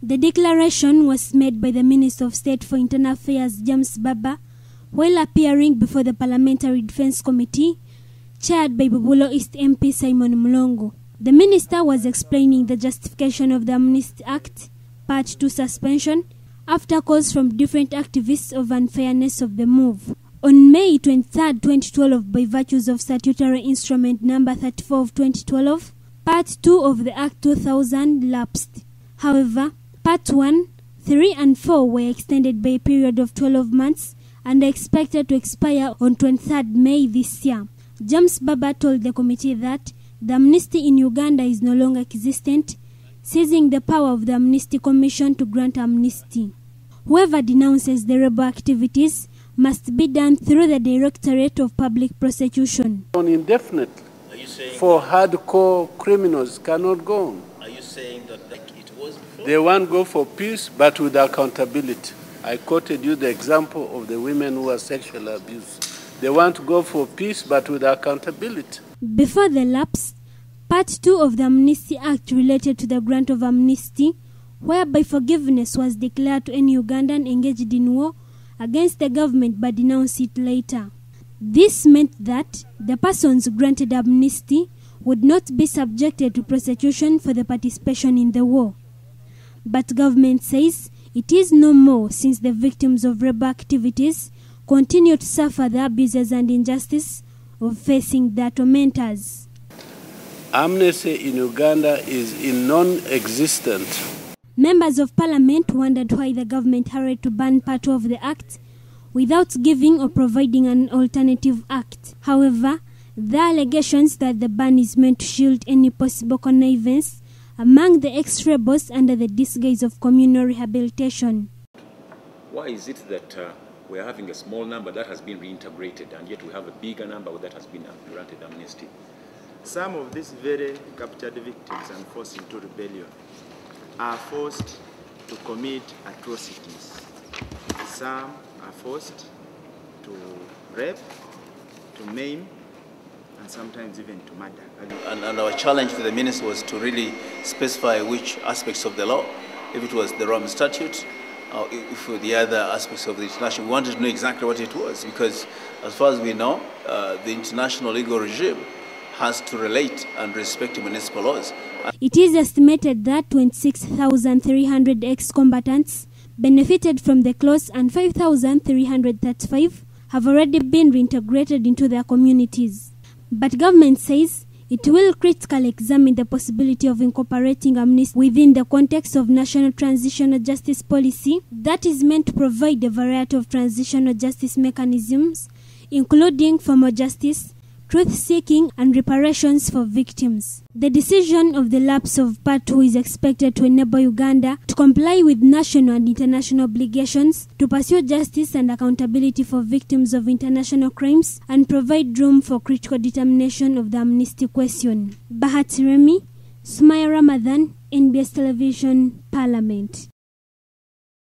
The declaration was made by the Minister of State for Internal Affairs, James Baba, while appearing before the Parliamentary Defence Committee, chaired by Bubulo East MP Simon Mulongo. The minister was explaining the justification of the Amnesty Act, Part 2 suspension, after calls from different activists of unfairness of the move. On May 23, 2012, by virtues of Statutory Instrument Number 34 of 2012, Part 2 of the Act 2000 lapsed. However, Part 1, 3 and 4 were extended by a period of 12 months and are expected to expire on 23 May this year. James Baba told the committee that the amnesty in Uganda is no longer existent, seizing the power of the Amnesty Commission to grant amnesty. Whoever denounces the rebel activities must be done through the Directorate of Public Prosecution. Indefinitely. For hardcore criminals cannot go on. Are you saying that like it was before? They want to go for peace, but with accountability. I quoted you the example of the women who were sexually abused. They want to go for peace, but with accountability. Before the lapse, Part 2 of the Amnesty Act related to the grant of amnesty, whereby forgiveness was declared to any Ugandan engaged in war against the government but denounced it later. This meant that the persons granted amnesty would not be subjected to prosecution for the participation in the war. But government says it is no more, since the victims of rebel activities continue to suffer the abuses and injustice of facing their tormentors. Amnesty in Uganda is non-existent. Members of Parliament wondered why the government hurried to ban Part 2 of the Act without giving or providing an alternative act. However, the allegations that the ban is meant to shield any possible connivance among the ex-rebels under the disguise of communal rehabilitation. Why is it that we are having a small number that has been reintegrated, and yet we have a bigger number that has been granted amnesty? Some of these very captured victims and forced into rebellion are forced to commit atrocities. Some are forced to rape, to maim, and sometimes even to murder. And our challenge to the minister was to really specify which aspects of the law, if it was the Rome Statute, or if the other aspects of the international. We wanted to know exactly what it was, because as far as we know, the international legal regime has to relate and respect municipal laws. It is estimated that 26,300 ex-combatants benefited from the clause, and 5,335 have already been reintegrated into their communities. But government says it will critically examine the possibility of incorporating amnesty within the context of national transitional justice policy that is meant to provide a variety of transitional justice mechanisms, including formal justice, truth-seeking, and reparations for victims. The decision of the lapse of Part 2 is expected to enable Uganda to comply with national and international obligations to pursue justice and accountability for victims of international crimes and provide room for critical determination of the amnesty question. Bahati Remi, Sumaya Ramadan, NBS Television, Parliament.